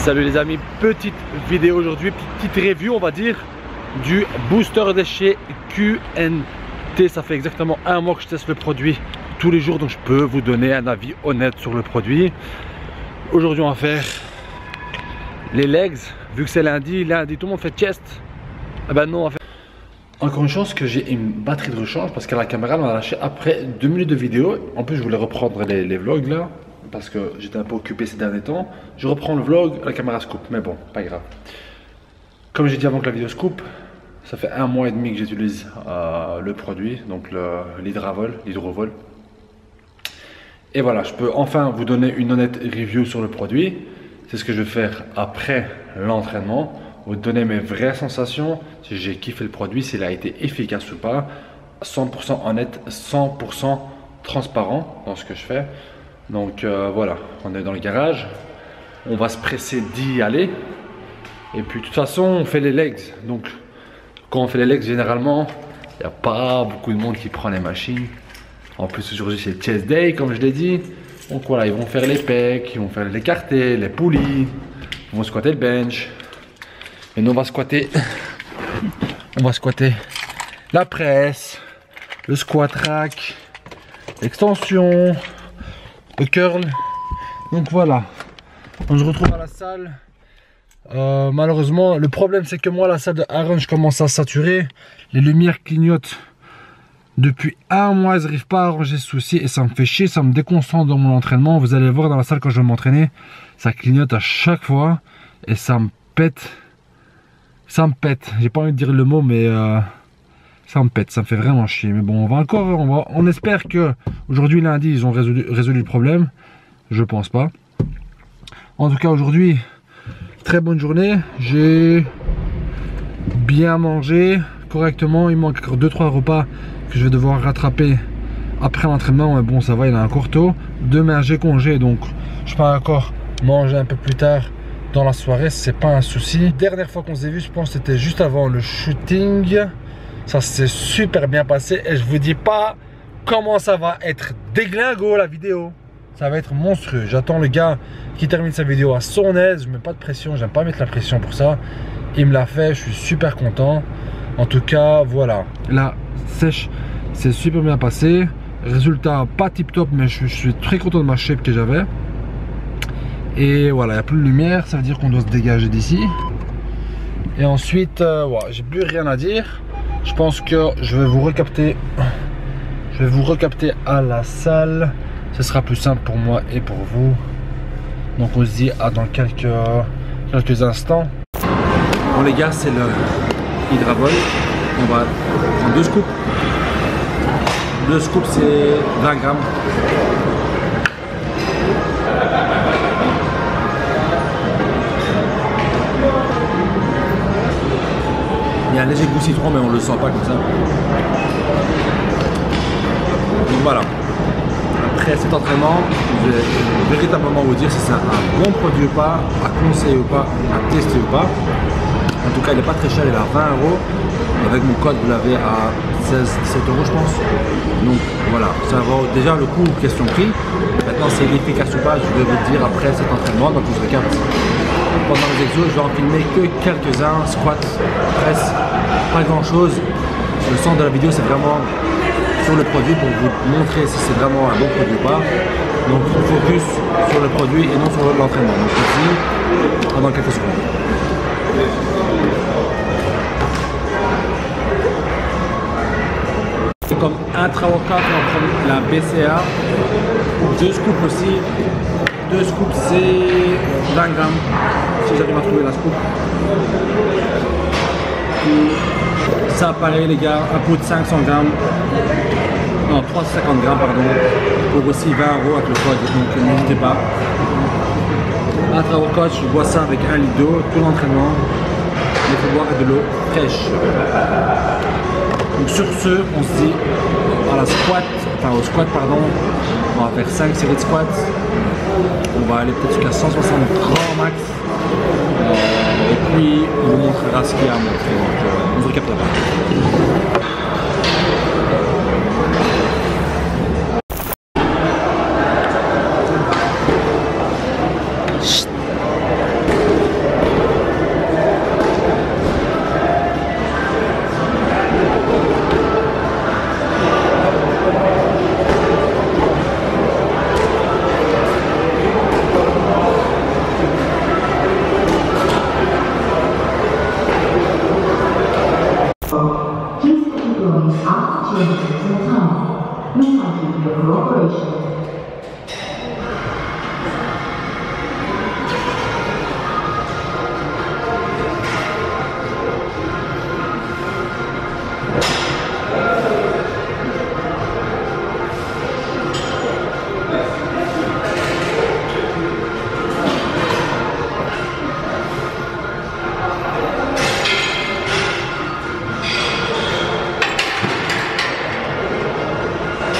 Salut les amis, petite vidéo aujourd'hui, petite review on va dire du booster déchets QNT. Ça fait exactement un mois que je teste le produit tous les jours, donc je peux vous donner un avis honnête sur le produit. Aujourd'hui on va faire les legs, vu que c'est lundi tout le monde fait chest. Ah ben non, on va faire... Encore une chance que j'ai une batterie de rechange parce que la caméra m'a lâché après 2 minutes de vidéo. En plus je voulais reprendre les vlogs là, parce que j'étais un peu occupé ces derniers temps. Je reprends le vlog, la caméra se coupe, mais bon, pas grave. Comme j'ai dit avant que la vidéo se coupe, ça fait 1 mois et demi que j'utilise le produit, donc l'hydrovol. Et voilà, je peux enfin vous donner une honnête review sur le produit. C'est ce que je vais faire après l'entraînement. Vous donner mes vraies sensations, si j'ai kiffé le produit, s'il a été efficace ou pas. 100% honnête, 100% transparent dans ce que je fais. Donc voilà, on est dans le garage, on va se presser d'y aller. Et puis de toute façon, on fait les legs. Donc quand on fait les legs, généralement, il n'y a pas beaucoup de monde qui prend les machines. En plus aujourd'hui c'est chest day comme je l'ai dit. Donc voilà, ils vont faire les pecs, ils vont faire l'écarté, les poulies, ils vont squatter le bench. Et nous on va squatter la presse, le squat rack, l'extension, le curl. Donc voilà, on se retrouve à la salle. Malheureusement le problème c'est que moi la salle de Aaron je commence à saturer, les lumières clignotent depuis 1 mois, elles n'arrivent pas à arranger ce souci et ça me fait chier, ça me déconcentre dans mon entraînement. Vous allez voir dans la salle quand je vais m'entraîner, ça clignote à chaque fois et ça me pète, j'ai pas envie de dire le mot mais ça me pète, ça me fait vraiment chier. Mais bon, on espère que aujourd'hui lundi ils ont résolu le problème. Je pense pas. En tout cas aujourd'hui, très bonne journée. J'ai bien mangé correctement. Il manque encore 2-3 repas que je vais devoir rattraper après l'entraînement. Mais bon, ça va, il est encore tôt. Demain j'ai congé, donc je peux encore manger un peu plus tard dans la soirée, c'est pas un souci. Dernière fois qu'on s'est vu, je pense que c'était juste avant le shooting. Ça s'est super bien passé et je vous dis pas comment ça va être déglingo la vidéo. Ça va être monstrueux. J'attends le gars qui termine sa vidéo à son aise. Je mets pas de pression, j'aime pas mettre la pression pour ça. Il me l'a fait, je suis super content. En tout cas, voilà. La sèche, c'est super bien passé. Résultat pas tip top, mais je suis très content de ma shape que j'avais. Et voilà, il n'y a plus de lumière, ça veut dire qu'on doit se dégager d'ici. Et ensuite, voilà, j'ai plus rien à dire. Je pense que je vais vous recapter. Je vais vous recapter à la salle. Ce sera plus simple pour moi et pour vous. Donc on se dit à dans quelques instants. Bon les gars, c'est le hydrovol. On va prendre 2 scoops. 2 scoops c'est 20 grammes. Il y a un léger goût citron mais on le sent pas comme ça. Donc voilà. Après cet entraînement, je vais véritablement vous dire si c'est un bon produit ou pas, à conseiller ou pas, à tester ou pas. En tout cas, il n'est pas très cher, il est à 20 €. Avec mon code, vous l'avez à 16-17 € je pense. Donc voilà, ça va déjà le coût question prix. Maintenant, c'est efficace ou pas, je vais vous le dire après cet entraînement. Donc je regarde pendant les exos, je vais en filmer que quelques-uns, squats, presse, pas grand-chose. Le centre de la vidéo, c'est vraiment sur le produit pour vous montrer si c'est vraiment un bon produit ou pas. Donc focus sur le produit et non sur l'entraînement. Donc ici, pendant quelques secondes. Comme intra-workout, on va prendre la BCA. 2 scoops aussi. 2 scoops c'est 20 grammes. Si j'arrive à trouver la scoop. Puis, ça pareil les gars, un pot de 500 grammes. Non, 350 grammes pardon, pour aussi 20 € avec le code, donc n'hésitez pas. Après workout, je bois ça avec 1 litre d'eau, tout l'entraînement. Il faut boire de l'eau fraîche. Donc sur ce, on se dit à la squat, enfin au squat pardon, on va faire 5 séries de squats. On va aller peut-être jusqu'à 160 grand max. Et puis on vous montrera ce qu'il y a à montrer. Donc on se recapte là-bas.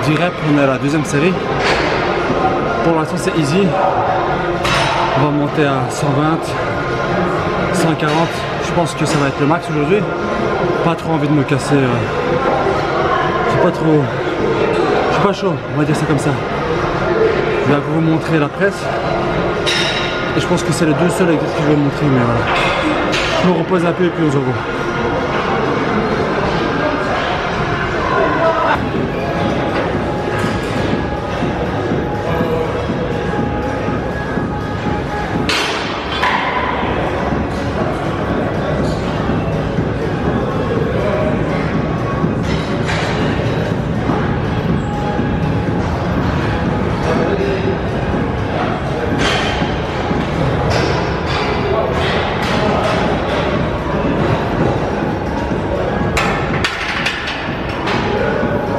10 reps, on est à la deuxième série. Pour l'instant c'est easy. On va monter à 120, 140. Je pense que ça va être le max aujourd'hui. Pas trop envie de me casser. J'ai pas trop. Je suis pas chaud, on va dire ça comme ça. Je vais vous montrer la presse. Et je pense que c'est les deux seuls exercices que je vais montrer, mais voilà. Je me repose un peu et puis on se revoit.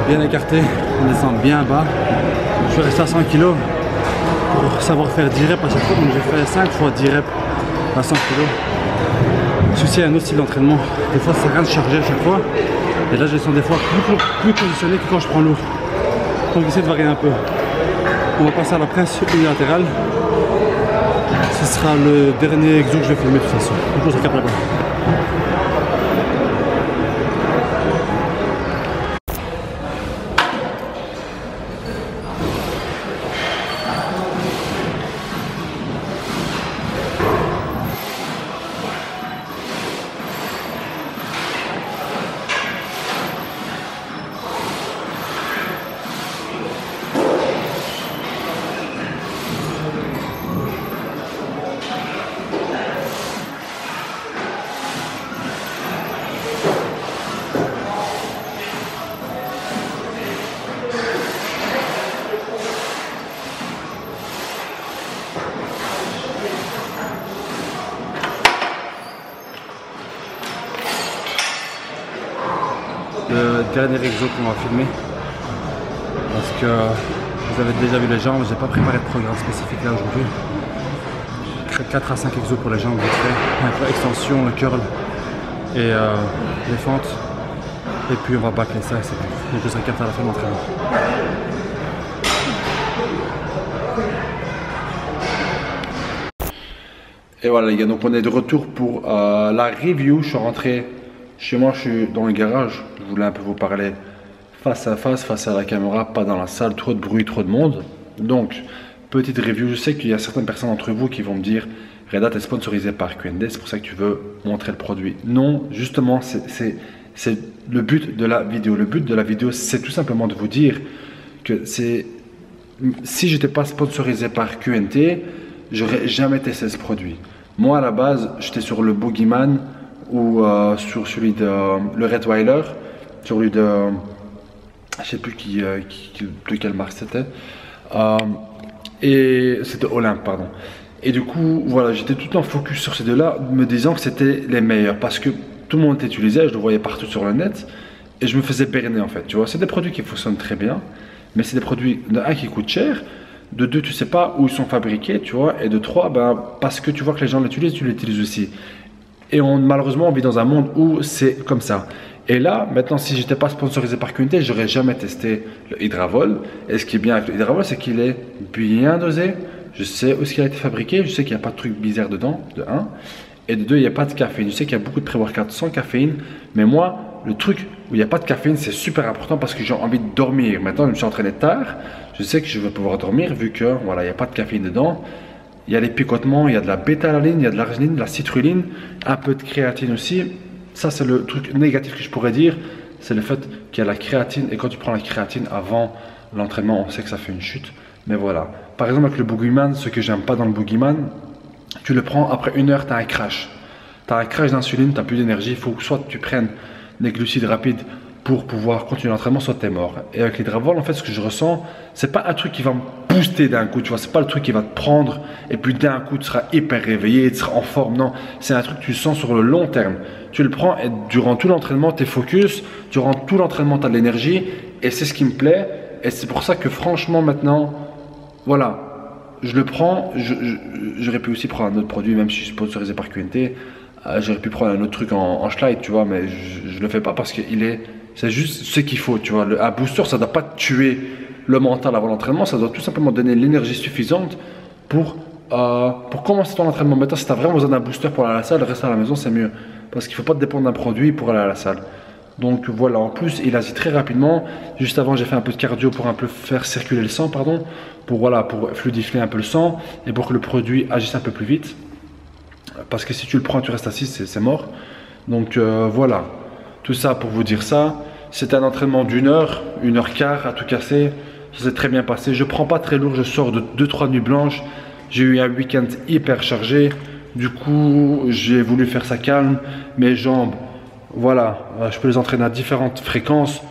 Bien écarté, on descend bien bas. Je vais rester à 100 kg pour savoir faire 10 reps à chaque fois. Donc j'ai fait 5 fois 10 reps à 100 kg. Ceci est un autre style d'entraînement. Des fois ça sert à rien de charger à chaque fois. Et là je descends des fois plus conditionné que quand je prends lourd. Donc j'essaie de varier un peu. On va passer à la presse unilatérale. Ce sera le dernier exo que je vais filmer de toute façon. Donc on se recapte là-bas. Le dernier exo qu'on va filmer parce que vous avez déjà vu les jambes, j'ai pas préparé de programme spécifique là aujourd'hui. 4 à 5 exos pour les jambes vite fait, un peu extension, le curl et les fentes, et puis on va bâcler ça et c'est bon. Donc je serai capable à la fin de l'entraînement. Et voilà les gars, donc on est de retour pour la review. Je suis rentré chez moi, je suis dans le garage. Je voulais un peu vous parler face à la caméra, pas dans la salle, trop de bruit, trop de monde. Donc, petite review. Je sais qu'il y a certaines personnes d'entre vous qui vont me dire Red Hat est sponsorisé par QND, c'est pour ça que tu veux montrer le produit. Non, justement, c'est le but de la vidéo. Le but de la vidéo, c'est tout simplement de vous dire que si je n'étais pas sponsorisé par QNT, j'aurais jamais testé ce produit. Moi, à la base, j'étais sur le Boogeyman ou sur celui de le Redweiler, sur celui de je sais plus de quelle marque c'était, et c'était Olympe, pardon. Et du coup voilà, j'étais tout le temps focus sur ces deux là, me disant que c'était les meilleurs parce que tout le monde utilisait, je le voyais partout sur le net et je me faisais berner en fait, tu vois. C'est des produits qui fonctionnent très bien, mais c'est des produits de un qui coûtent cher, de deux tu sais pas où ils sont fabriqués, tu vois, et de trois ben parce que tu vois que les gens l'utilisent, tu l'utilises aussi. Et malheureusement, on vit dans un monde où c'est comme ça. Et là, maintenant, si je n'étais pas sponsorisé par QNT, j'aurais jamais testé le Hydravol. Et ce qui est bien avec le Hydravol, c'est qu'il est bien dosé. Je sais où il a été fabriqué. Je sais qu'il n'y a pas de truc bizarre dedans, de 1. Et de 2, il n'y a pas de caféine. Je sais qu'il y a beaucoup de pré-workouts sans caféine. Mais moi, le truc où il n'y a pas de caféine, c'est super important parce que j'ai envie de dormir. Maintenant, je me suis entraîné tard. Je sais que je vais pouvoir dormir vu que voilà, il n'y a pas de caféine dedans. Il y a les picotements, il y a de la bêta-alanine, il y a de l'arginine, de la citrulline, un peu de créatine aussi. Ça, c'est le truc négatif que je pourrais dire, c'est le fait qu'il y a la créatine. Et quand tu prends la créatine avant l'entraînement, on sait que ça fait une chute. Mais voilà. Par exemple, avec le Boogeyman, ce que j'aime pas dans le Boogeyman, tu le prends après 1 heure, tu as un crash. Tu as un crash d'insuline, tu n'as plus d'énergie. Il faut que soit tu prennes des glucides rapides pour pouvoir continuer l'entraînement, soit tu es mort. Et avec l'Hydravol, en fait, ce que je ressens, c'est pas un truc qui va me booster d'un coup, tu vois, c'est pas le truc qui va te prendre et puis d'un coup tu seras hyper réveillé, tu seras en forme. Non, c'est un truc que tu sens sur le long terme. Tu le prends et durant tout l'entraînement, tu es focus, durant tout l'entraînement, tu as de l'énergie et c'est ce qui me plaît. Et c'est pour ça que franchement, maintenant, voilà, je le prends. J'aurais pu aussi prendre un autre produit, même si je suis sponsorisé par QNT. J'aurais pu prendre un autre truc en Schleit, tu vois, mais je le fais pas parce qu'il est C'est juste ce qu'il faut, tu vois. Un booster, ça ne doit pas tuer le mental avant l'entraînement, ça doit tout simplement donner l'énergie suffisante pour commencer ton entraînement. Maintenant, si tu as vraiment besoin d'un booster pour aller à la salle, rester à la maison, c'est mieux. Parce qu'il ne faut pas dépendre d'un produit pour aller à la salle. Donc voilà, en plus, il agit très rapidement. Juste avant, j'ai fait un peu de cardio pour un peu faire circuler le sang, pardon. Pour fluidifier un peu le sang et pour que le produit agisse un peu plus vite. Parce que si tu le prends, tu restes assis, c'est mort. Donc voilà, tout ça pour vous dire ça. C'était un entraînement d'1 heure, 1h15 à tout casser. Ça s'est très bien passé. Je prends pas très lourd, je sors de 2-3 nuits blanches. J'ai eu un week-end hyper chargé. Du coup, j'ai voulu faire ça calme. Mes jambes, voilà, je peux les entraîner à différentes fréquences.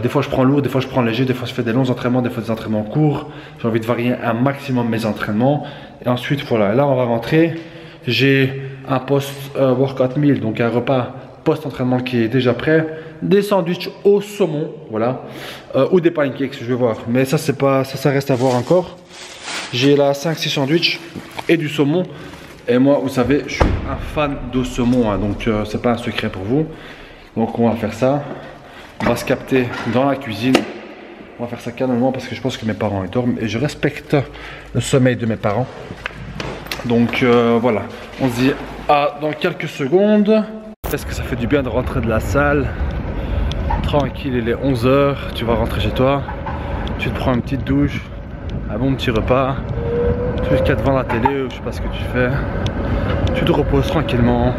Des fois je prends lourd, des fois je prends léger, des fois je fais des longs entraînements, des fois des entraînements courts. J'ai envie de varier un maximum mes entraînements. Et ensuite, voilà, là on va rentrer. J'ai un post-workout meal, donc un repas post-entraînement qui est déjà prêt. Des sandwichs au saumon, voilà, ou des pancakes, je vais voir. Mais ça, c'est pas, ça reste à voir encore. J'ai là 5-6 sandwichs et du saumon. Et moi, vous savez, je suis un fan de saumon, hein, donc c'est pas un secret pour vous. Donc on va faire ça. On va se capter dans la cuisine. On va faire ça calmement parce que je pense que mes parents ils dorment et je respecte le sommeil de mes parents. Donc voilà, on se dit à dans quelques secondes. Est-ce que ça fait du bien de rentrer de la salle tranquille, il est 11 h, tu vas rentrer chez toi, tu te prends une petite douche, un bon petit repas, tu es devant la télé ou je sais pas ce que tu fais, tu te reposes tranquillement,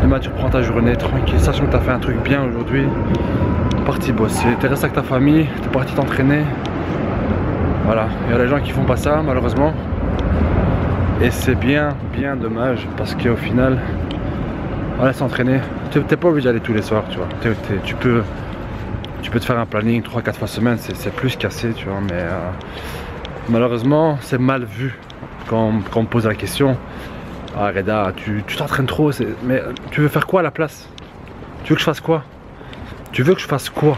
demain tu reprends ta journée tranquille, sachant que tu as fait un truc bien aujourd'hui, parti bosser, tu es resté avec ta famille, tu es parti t'entraîner, voilà, il y a des gens qui font pas ça malheureusement, et c'est bien dommage parce qu'au final, on laisse s'entraîner, tu n'es pas obligé d'aller tous les soirs, tu vois, tu peux te faire un planning 3-4 fois semaine, c'est plus qu'assez, tu vois, mais malheureusement c'est mal vu quand on me pose la question. Ah Reda, tu t'entraînes trop, mais tu veux faire quoi à la place? Tu veux que je fasse quoi? Tu veux que je fasse quoi?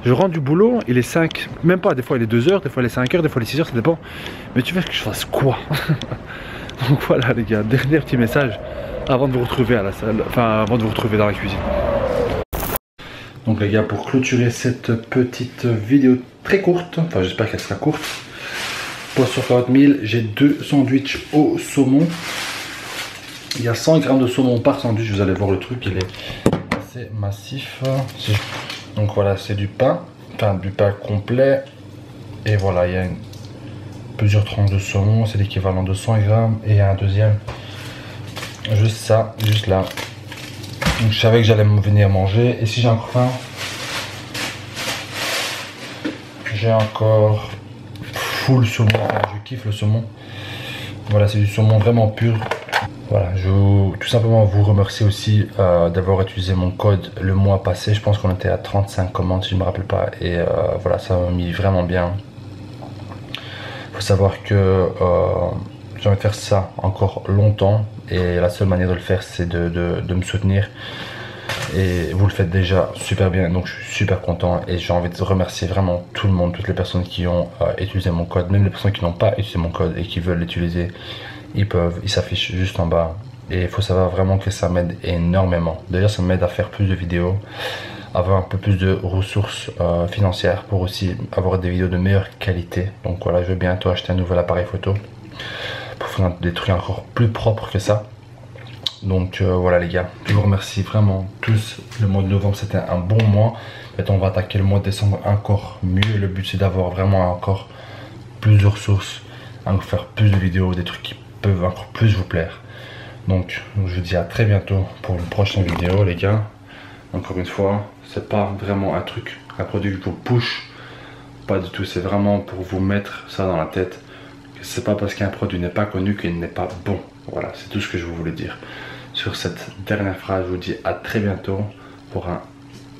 Je rentre du boulot, il est 5, même pas, des fois il est 2 h, des fois il est 5 h, des fois il est 6 h, ça dépend. Mais tu veux que je fasse quoi? Donc voilà les gars, dernier petit message avant de vous retrouver à la salle, enfin avant de vous retrouver dans la cuisine. Donc les gars, pour clôturer cette petite vidéo très courte, enfin j'espère qu'elle sera courte, post-workout meal, j'ai 2 sandwichs au saumon. Il y a 100 g de saumon par sandwich, vous allez voir le truc, il est assez massif. Donc voilà, c'est du pain, enfin du pain complet. Et voilà, il y a plusieurs tranches de saumon, c'est l'équivalent de 100 g. Et il y a un deuxième, juste ça, juste là. Donc je savais que j'allais venir manger. Et si j'ai encore faim, j'ai encore full saumon. Enfin, je kiffe le saumon. Voilà, c'est du saumon vraiment pur. Voilà, je veux tout simplement vous remercier aussi d'avoir utilisé mon code le mois passé. Je pense qu'on était à 35 commandes si je ne me rappelle pas. Et voilà, ça m'a mis vraiment bien. Il faut savoir que j'ai envie de faire ça encore longtemps. Et la seule manière de le faire, c'est de me soutenir. Et vous le faites déjà super bien, donc je suis super content. Et j'ai envie de remercier vraiment tout le monde, toutes les personnes qui ont utilisé mon code. Même les personnes qui n'ont pas utilisé mon code et qui veulent l'utiliser, ils peuvent, il s'affiche juste en bas. Et il faut savoir vraiment que ça m'aide énormément. D'ailleurs, ça m'aide à faire plus de vidéos, avoir un peu plus de ressources financières pour aussi avoir des vidéos de meilleure qualité. Donc voilà, je vais bientôt acheter un nouvel appareil photo pour faire des trucs encore plus propres que ça. Donc voilà les gars, je vous remercie vraiment tous. Le mois de novembre c'était un bon mois. Maintenant on va attaquer le mois de décembre encore mieux. Le but c'est d'avoir vraiment encore plus de ressources, faire plus de vidéos, des trucs qui peuvent encore plus vous plaire. Donc je vous dis à très bientôt pour une prochaine vidéo les gars. Encore une fois, c'est pas vraiment un truc, un produit que je vous push, pas du tout. C'est vraiment pour vous mettre ça dans la tête. C'est pas parce qu'un produit n'est pas connu qu'il n'est pas bon. Voilà, c'est tout ce que je voulais dire. Sur cette dernière phrase, je vous dis à très bientôt pour un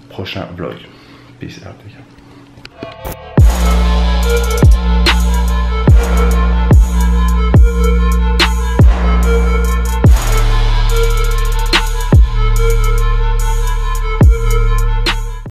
prochain vlog. Peace out les gars.